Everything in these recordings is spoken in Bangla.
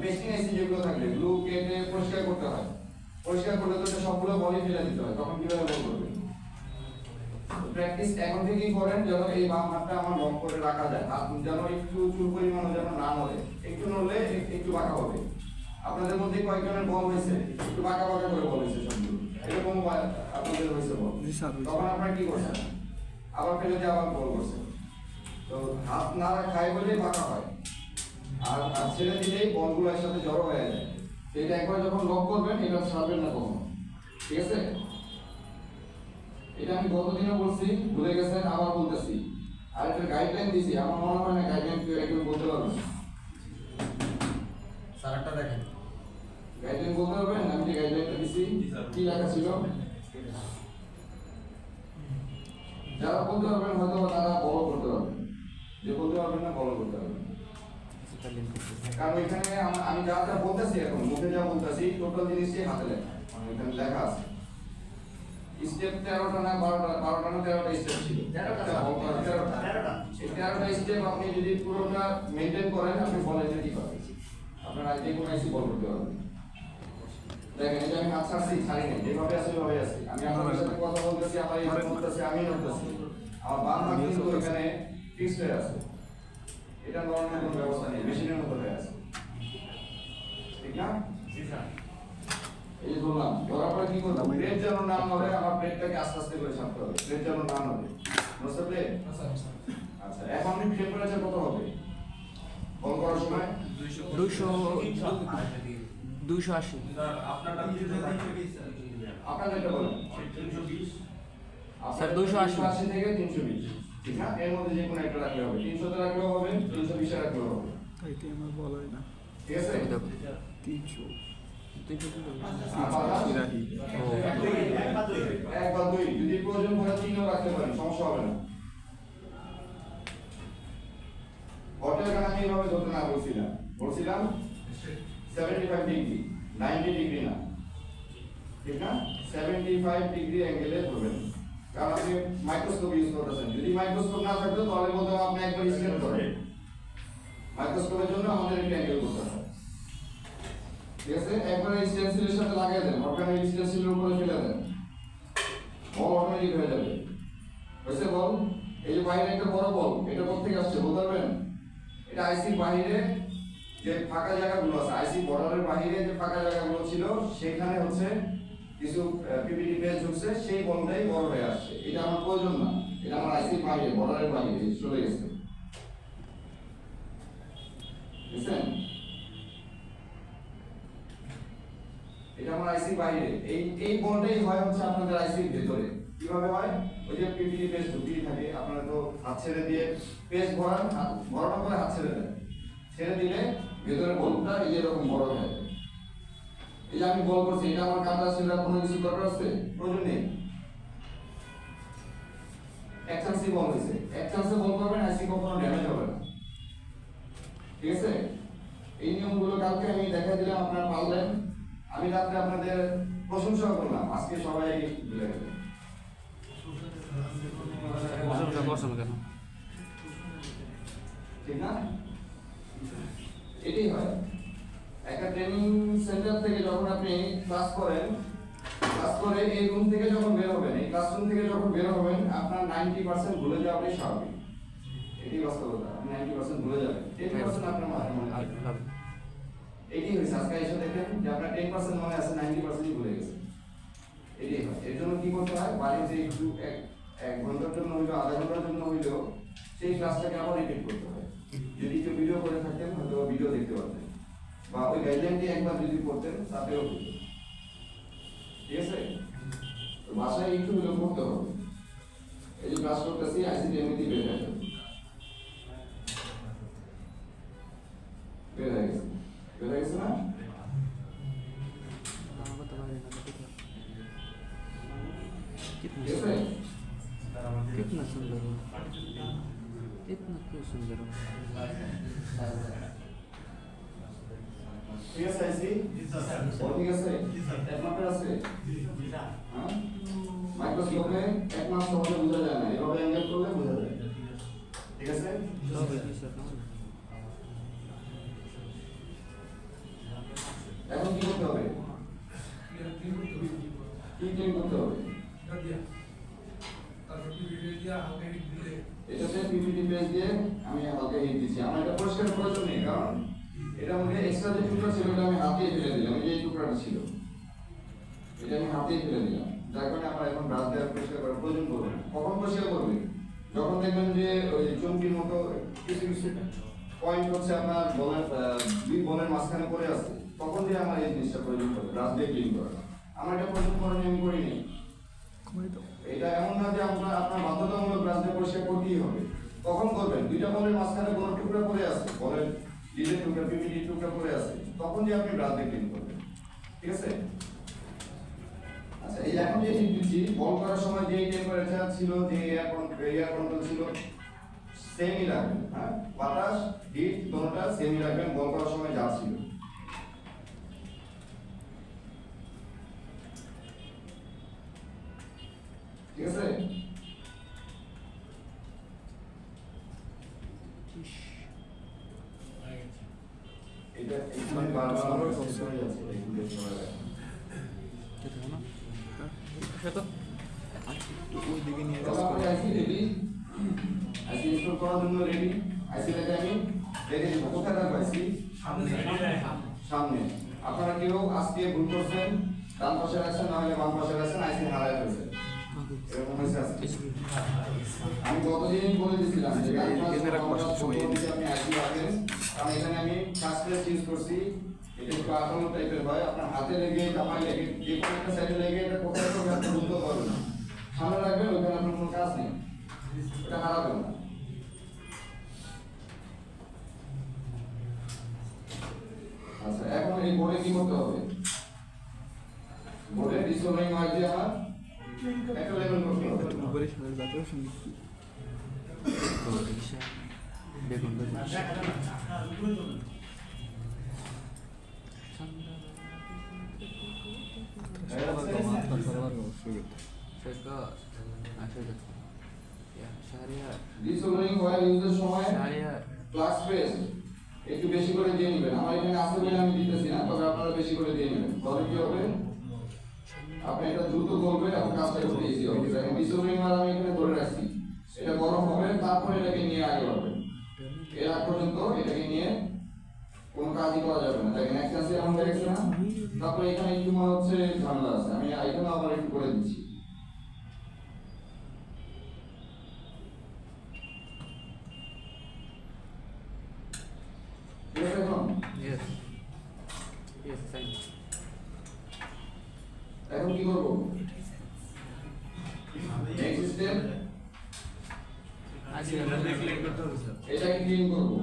পেস্টিং আইসি যেগুলো থাকলে গ্লু কেটে পরিষ্কার করতে হয়, পরিষ্কার করলে তো সবগুলো বলই ফেলে দিতে হয়, তখন কিভাবে বল করবে? প্র্যাকটিস এখন থেকেই করেন যেন এই বাম হাতটা আমার লক করে রাখা যায়, হাত যেন একটু চুল পরিমাণ যেন না নড়ে, একটু নড়লে একটু বাঁকা হবে। আপনাদের মধ্যে কয়েকজনের বল হয়েছে একটু বাঁকা বাঁকা করে বল হয়েছে সবগুলো, এরকম আপনাদের হয়েছে বল, তখন আপনারা কি করছেন? আবার ফেলে দিয়ে আবার বল করছেন। তো হাত না খায় বলেই বাঁকা হয়, আর ছেড়ে দিলেই বলগুলো একসাথে জড়ো হয়ে যায়। এটা একবার যখন লক করবেন এটা ছাড়বেন না কখনো, ঠিক আছে? এটা আমি গতদিনও বলছি, ভুলে গেছেন, আবার বলতেছি। আর একটা গাইডলাইন দিছি, আমার মনে হয় না গাইডলাইন কেউ একদম বলতে পারবেন। স্যারটা দেখেন, গাইডলাইন বলতে পারবেন? আমি যে গাইডলাইনটা দিছি কি লেখা ছিল? যারা বলতে পারবেন হয়তো তারা ফলো করতে পারবেন, যে বলতে পারবেন না ফলো করতে পারবেন। কারণ এখানে আমি যা যা বলতেছি এখন মুখে যা বলতেছি টোটাল জিনিসই হাতে লেখা, মানে এখানে লেখা আছে। স্টেপ 13টা না 12টা না 13টা স্টেপ ছিল, 13টা স্টেপ আপনি যদি পুরোটা মেইনটেইন করেন আপনি বলে যেতে পারবেন, আপনার যে কোনো আইসি বল করতে পারবেন। দেখেন এটা আমি হাত ছাড়ছি, ছাড়ি নাই, যেভাবে আছে ওইভাবে আছে। আমি আপনাদের সাথে কথা বলতেছি, আমার এই বলতেছি, আমি নড়তেছি, আমার বাম হাত কিন্তু এখানে ফিক্সড হয়ে আছে, এটা নড়ানোর কোনো ব্যবস্থা নেই, মেশিনের মতো হয়ে আছে, ঠিক না? এই যে বললাম, ধরার পরে কি করবো? প্লেট যেন না নড়ে, আমার প্লেটটাকে আস্তে আস্তে করে ছাড়তে হবে, প্লেট যেন না নড়ে, বুঝতে পারলে? আচ্ছা, এখন টেম্পারেচার কত হবে বল করার সময়? 280। আপনার এটা বলেন স্যার 280 থেকে 320, ঠিক না? এর মধ্যে যে কোনো একটা রাখলে হবে, 300 তে রাখলেও হবে, 320 এ রাখলেও হবে, তাইতে আমার বলা হয় না। ঠিক আছে? 300 রাহি এক বা দুই, যদি প্রয়োজন পড়ে 3ও রাখতে পারেন, সমস্যা হবে না। হোটেল কারণ আমি এইভাবে ধরতে না বলছিলাম 75 ডিগ্রি, 90 ডিগ্রি না, ঠিক না? 75 ডিগ্রি অ্যাঙ্গেলে ধরবেন, কারণ আপনি মাইক্রোস্কোপ ইউজ করতেছেন। যদি মাইক্রোস্কোপ না থাকতো তাহলে বলতে আপনি একবার স্ক্যান করেন, মাইক্রোস্কোপের জন্য আমাদের একটা অ্যাঙ্গেল করতে হয়, ঠিক আছে? একবার স্টেনসিলের সাথে লাগিয়ে দেন, আপনার এই স্টেনসিলের উপরে ফেলে দেন, বল অটোমেটিক হয়ে যাবে। বুঝতে বল এই যে বাইরে একটা বড় বল, এটা কোথা থেকে আসছে বলতে পারবেন? এটা আইসির বাইরে যে ফাঁকা জায়গাগুলো আছে, আইসি বর্ডারের বাইরে যে ফাঁকা জায়গাগুলো ছিল সেখানে হচ্ছে কিছু পিপিটি পেজ ঢুকছে, সেই বলটাই বড় হয়ে আসছে। এটা আমার প্রয়োজন না, এটা আমার আইসির বাইরে, বর্ডারের বাইরে চলে গেছে, বুঝছেন? এটা আমার আইসির বাইরে, এই বলটাই হয় হচ্ছে আপনাদের আইসির ভিতরে। কিভাবে হয়? ওই যে পিপিটি পেজ ঢুকিয়ে থাকে, আপনারা তো হাত ছেড়ে দিয়ে পেজ ভরান, ভরানোর পরে হাত ছেড়ে দেন, ছেড়ে দিলে ভেতরে বলটা এই যে এরকম বড় হয়ে যায়। এই যে আমি বল করছি, এটা আমার কাটা ছিল, কোনো কিছু দরকার আছে? প্রয়োজন নেই। এক চান্সে বল হয়েছে, এক চান্সে বল করবেন, আইসি কখনো ড্যামেজ হবে না, ঠিক আছে? এই নিয়মগুলো কালকে আমি দেখা দিলাম, আপনারা পারলেন। আমি রাত্রে আপনাদের প্রশংসা করলাম, আজকে সবাই ভুলে গেল। ঠিক না? এটাই হয়। একটা ট্রেনিং সেন্টার থেকে যখন আপনি ক্লাস করেন, ক্লাস করে এই রুম থেকে যখন বের হবেন, এই ক্লাসরুম থেকে যখন বের হবেন, আপনার 90% ভুলে যাওয়াটাই স্বাভাবিক। এটাই বাস্তবতা, আপনি 90% ভুলে যাবেন, 10% আপনার মাথায় মনে থাকবে। এটাই হয়েছে, আজকে এসে দেখেন যে আপনার 10% মনে আছে, 90% ভুলে গেছে। এটাই হয়। এর জন্য কি করতে হয়? বাড়িতে একটু এক ঘন্টার জন্য হইলো, আধা ঘন্টার জন্য হইলো, সেই ক্লাসটাকে আবার রিপিট করতে হয়। যদি কেউ ভিডিও করে থাকেন হয়তো ভিডিও দেখতে পারতেন, বা ওই গাইডলাইনটি একবার যদি পড়তেন তাতেও হতো, ঠিক আছে? তো বাসায় একটু হলেও পড়তে হবে। এই যে ক্লাস করতেছি, আইসিটি এমনিতেই বের হয়ে যাবে, বের হয়ে গেছে, বের হয়ে গেছে না? कितना सुंदर हो, इतना क्यों सुंदर हो। ঠিক আছে আইসি? ঠিক আছে? এক মাপের আছে? হ্যাঁ? মাইক্রোস্কোপে এক মাপ সহজে বোঝা যায় না, এভাবে অ্যাঙ্গেল করলে বোঝা যায়, ঠিক আছে? দিয়ে আমি হালকা হিট দিচ্ছি। আমার এটা পরিষ্কার প্রয়োজন নেই, কারণ এটা মধ্যে এক্সট্রা যে টুকরা ছিল এটা আমি হাতেই ফেলে দিলাম। এই যে এই টুকরাটা ছিল এটা আমি হাতেই ফেলে দিলাম, যার কারণে আমার এখন ব্রাশ দিয়ে পরিষ্কার করার প্রয়োজন পড়বে না। কখন পরিষ্কার করবে? যখন দেখবেন যে ওই চমকির মতো কিছু কিছু পয়েন্ট হচ্ছে আপনার বলের দুই বলের মাঝখানে পড়ে আছে, তখন দিয়ে আমার এই জিনিসটা প্রয়োজন পড়বে ব্রাশ দিয়ে ক্লিন করা। আমার এটা প্রয়োজন পড়েনি, আমি করিনি। এটা এমন না যে আপনার বাধ্যতামূলক ব্রাশ দিয়ে পরিষ্কার করতেই হবে। কখন করবেন? দুইটা বলের মাঝখানে বড় টুকরা পড়ে আছে, বলের লিডের টুকরা পিপিটি টুকরা পড়ে আছে, তখন দিয়ে আপনি ব্রাশ দিয়ে ক্লিন করবেন। ঠিক আছে? আচ্ছা, এই এখন যে হিট দিচ্ছি, বল করার সময় যে টেম্পারেচার ছিল, যে এয়ার কন্ট্রোল ছিল, সেমই রাখবেন। হ্যাঁ, বাতাস হিট দুটোটা সেমই রাখবেন বল করার সময় যা ছিল। ঠিক আছে? এটা এখানে বারবার কষ্ট হয়ে যাচ্ছে, এগুলো সময় লাগে। ওই দিকে নিয়ে তাহলে আমরা আইসি রেডি, আইসি ইনস্টল করার জন্য রেডি। আইসিটাকে আমি রেখে দেবো। কোথায় রাখবো আইসি? সামনে। আপনারা কেউ আজকে ভুল করছেন, ডান পাশে রাখছেন, না হলে বাম পাশে রাখছেন, আইসি হারায় ফেলছেন। এরকম হয়েছে আজকে। আমি গতদিন বলে দিয়েছিলাম যে ডান পাশে আপনি আইসি রাখবেন, কারণ এখানে আমি ফার্স্ট প্লেস ইউজ করছি। এটা একটু আঠালো টাইপের হয়, আপনার হাতে লেগে জামায় লেগে যে কোনো একটা সাইডে লেগে এটা কোথায় করবে আপনি বুঝতে পারবেন না। সামনে রাখবেন, ওইখানে আপনার কোনো কাজ নেই, এটা হারাবেন না। আচ্ছা, এখন এই বোর্ডে কি করতে হবে? বোর্ডে ডিসপ্লে মার্ক দিয়ে আমার একটা লেভেল করতে হবে। উপরের সাথে জাতীয় সঙ্গীত কি? বেগুন ডিসপ্লেইং ওয়্যার ইউজের সময় ক্লাস স্পেস একটু বেশি করে দিয়ে নেবেন। আমার এখানে আছে বলে আমি দিতেছি না, তবে আপনারা বেশি করে দিয়ে নেবেন। তাহলে কি হবে? আপনি এটা দ্রুত করবেন এবং কাজটা করতে ইজি হবে। দেখেন ডিসপ্লেইং ওয়্যার আমি এখানে ধরে রাখছি, এটা গরম হবে, তারপরে এটাকে নিয়ে আগে বাড়বেন। এর আগ পর্যন্ত এটাকে নিয়ে কোনো কাজই করা যাবে না। দেখেন একটা আছে এমন দেখেছি না, তারপরে এখানে একটু মনে হচ্ছে ঝামেলা আছে, আমি এখানে আবার একটু করে দিচ্ছি। ঠিক আছে? এখন কি করবো? নেক্সট স্টেপ, এটাকে ক্লিন করবো,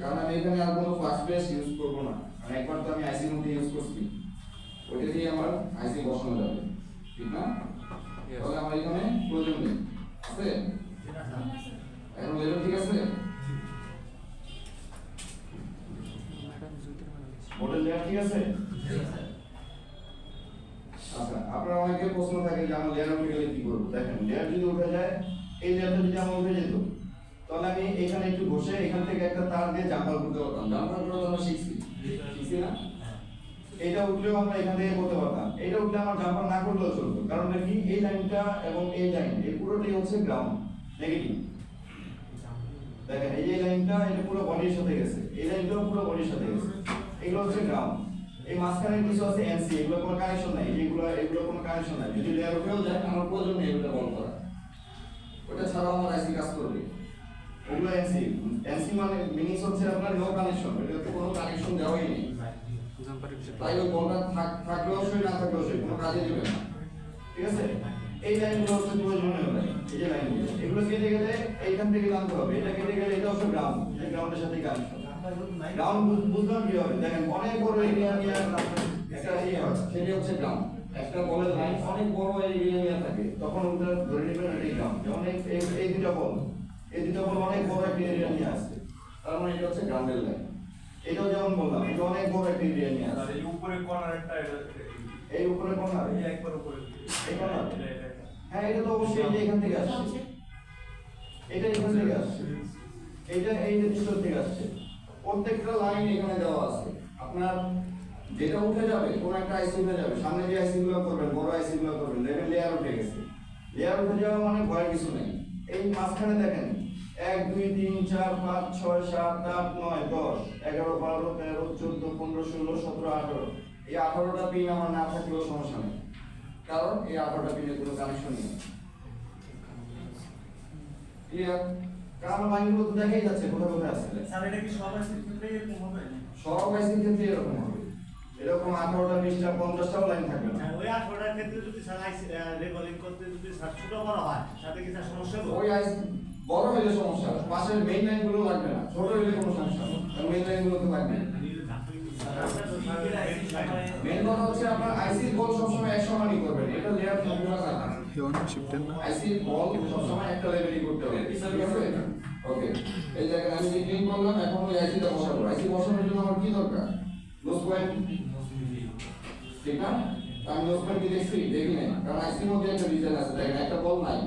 কারণ আমি এখানে আর কোনো ফার্স্ট প্লেস ইউজ করবো না। কারণ একবার তো আমি আইসির মধ্যে ইউজ করছি, ওইটা দিয়ে আমার আইসি বসানো যাবে, ঠিক না? তাহলে আমার এখানে প্রয়োজন নেই, আছে? এখন লেভেল ঠিক আছে? বোর্ডের লেয়ার ঠিক আছে? আচ্ছা, আপনারা অনেকের প্রশ্ন থাকে যে আমার লেয়ার উঠে গেলে কি করবো? দেখেন, লেয়ার যদি উঠে যায়, এই লেয়ারটা যদি আমার উঠে যেত, তাহলে আমি এখানে একটু বসে এখান থেকে একটা তার দিয়ে জাম্পার করতে পারতাম। জাম্পার করার জন্য শিখছি না? এটা উঠলেও আমরা এখান থেকে করতে পারতাম। এটা উঠলে আমার জাম্পার না করলেও চলতো, কারণ কি এই লাইনটা এবং এই লাইন এই পুরোটাই হচ্ছে গ্রাউন্ড নেগেটিভ। দেখেন এই যে লাইনটা এটা পুরো বডির সাথে গেছে, এই লাইনটাও পুরো বডির সাথে গেছে, এগুলো হচ্ছে গ্রাউন্ড। এই মাঝখানে কিছু আছে এনসি, এগুলো কোনো কানেকশন নাই, এগুলো কোনো কানেকশন নাই। যদি লেয়ার উঠেও যায় আমার প্রয়োজন নেই এগুলো বল করা, ওটা ছাড়াও আমার আইসি কাজ করবে। ওগুলো এনসি, এনসি মানে মিনিংস হচ্ছে আপনার নো কানেকশন, এটা তো কোনো কানেকশন দেওয়াই নেই। তাই ওই বলটা থাকলেও সই না থাকলেও সই, কোনো কাজে দিবে না। ঠিক আছে? এই লাইনগুলো হচ্ছে প্রয়োজনীয় লাইন, এই যে লাইনগুলো, এগুলো কেটে গেলে এইখান থেকে জানতে হবে, এটা কেটে গেলে এটা হচ্ছে গ্রাউন্ড, এই গ্রাউন্ডের সাথে কানেকশন। গ্রাউন্ড বুঝলাম কি হবে? দেখেন অনেক বড় এরিয়া নিয়ে একটা ইয়ে হয়, সেটা হচ্ছে গ্রাউন্ড। একটা বলের লাইন অনেক বড় এরিয়া নিয়ে থাকে, তখন ওটা ধরে নেবেন এটাই গ্রাউন্ড। যেমন এই দুটো বল অনেক বড় একটা এরিয়া নিয়ে আসছে, তার মানে এটা হচ্ছে গ্রাউন্ডের লাইন। এটাও যেমন বললাম, এটা অনেক বড় একটা এরিয়া নিয়ে আসছে। এই উপরে কর্নারটা, এই উপরে কর্নার, এই একবার উপরে, এই কর্নার, হ্যাঁ এটা তো অবশ্যই এই এখান থেকে আসছে, এটা এখান থেকে আসছে, এটা এই ভিতর থেকে আসছে। প্রত্যেকটা লাইন এখানে দেওয়া আছে। আপনার যেটা উঠে যাবে, কোন একটা আইসি উঠে যাবে, সামনে যে আইসি গুলো করবেন, বড় আইসি গুলো করবেন, দেখেন লেয়ার উঠে গেছে। লেয়ার উঠে যাওয়া মানে ভয়ের কিছু নেই। এই মাঝখানে দেখেন 1 2 3 4 5 6 7 8 9 10 11 12 13 14 15 16 17 18 এই 18টা পিন আমার না থাকলেও সমস্যা নেই, কারণ এই 18টা পিনের কোনো কানেকশন নেই। ক্লিয়ার? কারণ লাইনগুলো তো দেখাই যাচ্ছে কোথায় কোথায় আছে। স্যার এটা কি সব আইসির ক্ষেত্রে এরকম হবে? সব আইসির ক্ষেত্রে এরকম হবে, এরকম 18টা 20টা 50টাও লাইন থাকবে না। ওই 18টার ক্ষেত্রে যদি স্যার আইসি রেকর্ডিং করতে যদি স্যার ছোট বড় হয় তাতে কি স্যার সমস্যা হবে? ওই আইসি বড় হলে সমস্যা, পাশের মেইন লাইনগুলো লাগবে না, ছোট হলে কোনো সমস্যা নেই, কারণ মেইন লাইনগুলো তো লাগবে। মেইন কথা হচ্ছে আপনার আইসি বল সবসময় এক সমানই করবেন, এটা লেয়ার সম্পূর্ণ না। হেওয়ান শিফটের না আইসি বল সবসময় একটা লেভেলই করতে হবে, ঠিক আছে? ওকে, এই জায়গায় আমি যে ক্লিক করলাম, এখন ওই আইসিটা বসাবো। আইসি বসানোর জন্য আমার কি দরকার? নোজ পয়েন্ট, ঠিক না? আমি নোজ পয়েন্ট কি দেখছি? দেখি নাই, কারণ আইসির মধ্যে একটা ডিজাইন আছে, দেখেন একটা বল নাই,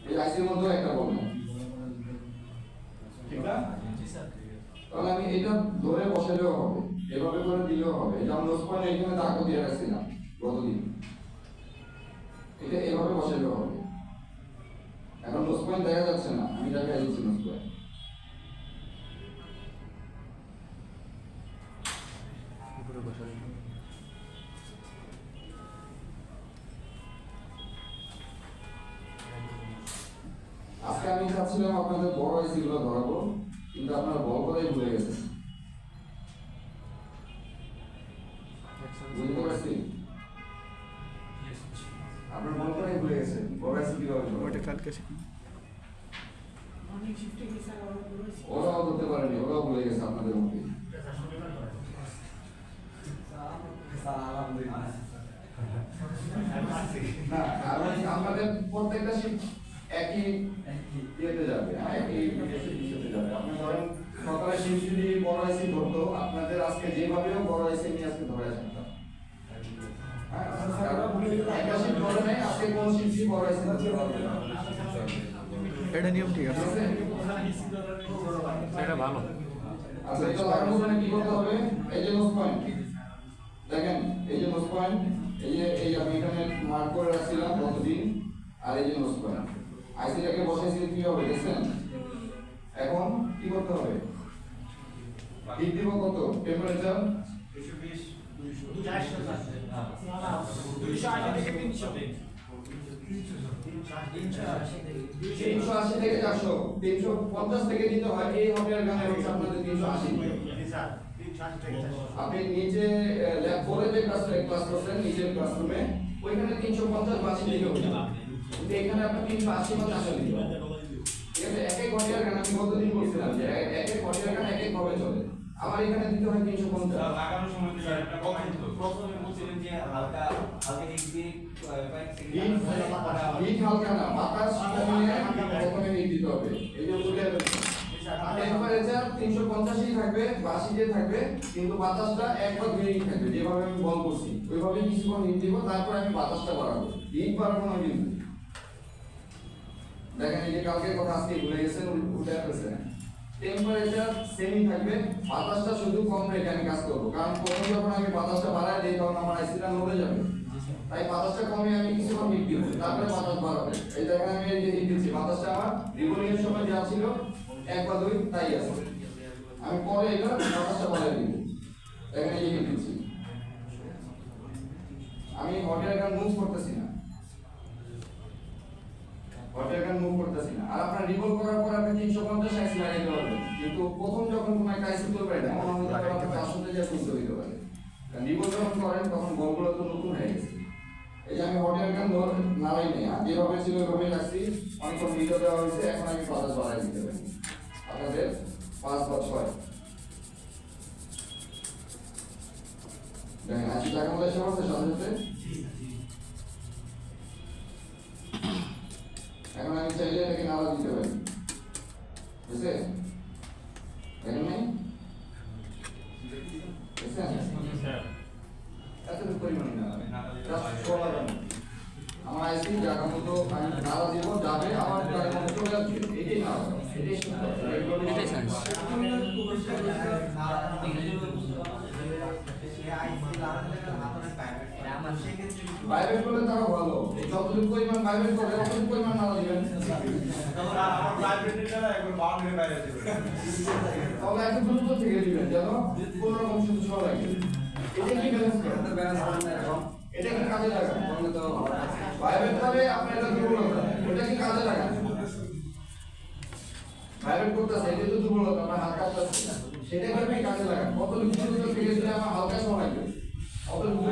এই আইসির মধ্যেও একটা বল নাই, ঠিক না? তাহলে আমি এটা ধরে বসালেও হবে, এভাবে করে দিলেও হবে। যেমন নোজ পয়েন্ট এখানে দাগ দিয়ে রাখছিলাম গতদিন, এটা এভাবে বসালেও হবে। এখন নোজ পয়েন্ট দেখা যাচ্ছে না, আমি দেখাই দিচ্ছি নোজ পয়েন্ট। উপরে বসালে আজকে আমি চাচ্ছিলাম আপনাদের বড় আইসি গুলো ধরাবো, কিন্তু আপনারা বল করাই ভুলে গেছেন। বুঝতে পারছি? আপনার বল করাই ভুলে গেছেন, বড় আইসি কিভাবে ওটা ধরবেন? কালকে শিখুন। ওরাও ধরতে পারেনি, ওরাও ভুলে গেছে আপনাদের মধ্যে। না, আমাদের প্রত্যেকটা শিফট একই ইয়েতে যাবে, হ্যাঁ, একই ইয়েতে যাবে। আপনি ধরেন সকালে শিফট যদি বড় আইসি ধরতো, আপনাদের আজকে যেভাবে হোক বড় আইসি নিয়ে আজকে ধরে আসতাম। হ্যাঁ, একটা শিফট ধরে নেই, আজকে কোন শিফটই বড় আইসি ধরতে পারবে না। এটা নিয়ম ঠিক আছে। ঠিক আছে? এটা ভালো। আচ্ছা, এটা লাগানোর জন্য কি করতে হবে? এই যে নোজ পয়েন্ট, দেখেন এই যে নোজ পয়েন্ট, এই আমি এখানে মার্ক করে রাখছিলাম কতদিন, আর এই যে নোজ পয়েন্ট আইসিটাকে বসাইছি কি হবে দেখছেন? এখন কি করতে হবে? হিট দিব কত? টেম্পারেচার 380 থেকে 400, 350 থেকে দিতে হয়। এই হোটেল গানে হচ্ছে আপনাদের 380। স্যার 360 থেকে 400 আপনি নিচে ল্যাব 4 যে ক্লাস করছেন নিচের ক্লাসরুমে, ওইখানে 350 বাসি দিতে হবে, কিন্তু এখানে আপনি 380 বা 400 দিতে হবে। ঠিক আছে? এক এক ঘন্টার গান আমি কতদিন বলছিলাম যে এক এক ঘন্টার গান এক এক ভাবে চলে। আমার এখানে দিতে হয় 350। লাগানোর সময় তো স্যার একটা কথা ছিল। প্রথমে বলছিলেন যে হালকা হালকা হিট দিয়ে কয়েক সেকেন্ড হিট হালকা না, বাতাস কমিয়ে প্রথমে হিট দিতে হবে। এই যে বলে টেম্পারেচার 350ই থাকবে, 82 থাকবে, কিন্তু বাতাসটা এক বা দুই থাকবে। যেভাবে আমি বল করছি ওইভাবে কিছুক্ষণ হিট দিব, তারপর আমি বাতাসটা বাড়াবো। হিট বাড়াবো না কিন্তু। দেখেন এই যে কালকে কথা আজকে ভুলে গেছেন, উল্টা ফেলছেন। টেম্পারেচার সেমই থাকবে, বাতাসটা শুধু কম রেখে আমি কাজ করবো, কারণ প্রথমে যখন আমি বাতাসটা বাড়াই দিই তখন আমার আইসিটা নড়ে যাবে। তাই বাতাসটা কমিয়ে আমি কিছুক্ষণ হিট দিব, তারপরে বাতাস বাড়াবো। এই দেখেন আমি এই যে হিট দিচ্ছি, বাতাসটা আমার রিবোলিং এর সময় যা ছিল 1 বা 2 তাই আছে। আমি পরে এটা বাতাসটা বাড়াই দিব। দেখেন এই যে হিট দিচ্ছি, আমি হটের গান মুভ করতেছি না, হটের গান মুভ করতেছি না। আর আপনার রিভল করার পর আপনি 350 আইসি লাগাইতে পারবেন, কিন্তু প্রথম যখন কোনো একটা আইসি তুলবেন এমন হতে পারে আপনি 400 তে যা তুলতে হইতে পারে। কারণ রিভল যখন করেন তখন বলগুলো তো নতুন হয়ে গেছে। এই যে আমি হটের গান নাড়াই নেই, যেভাবে ছিল ওইভাবেই রাখছি, অনেকক্ষণ ভিডিও দেওয়া হয়েছে। এখন আমি বাতাস বাড়াই দিতে পারি আপনাদের 5 বা 6। দেখেন আইসি লাগানো এসে পড়ছে সাথে সাথে। এখন আমি চাইলে এটাকে নাড়া দিতে পারি, বুঝছে? দেখেন নাই? বুঝছেন? এতটুকু পরিমাণে না, আমার আইসি জায়গা মতো আমি নাড়া দিব, যাবে আবার জায়গা মতো চলে আসবে। এটাই না, এটাই এটাই সায়েন্স। ভাইব্রেট করলে তারও ভালো, যতটুকু পরিমাণ ভাইব্রেট করে ততটুকু পরিমাণ নাড়া দিবেন। তাহলে একটু দ্রুত থেকে দিবেন যেন কোন রকম সমস্যা লাগে। এটা কি ব্যালেন্স করে? এটা কি কাজে লাগান? ভাইব্রেট করে আপনি এটা দুর্বলতা, এটা কি কাজে লাগান? ভাইব্রেট করতেছে, এটা তো দুর্বলতা, আপনার হাত কাঁপতেছে, সেটা কি আপনি কাজে লাগান? কত দ্রুত থেকে দিলে আমার হালকা সময় লাগবে, কত দ্রুত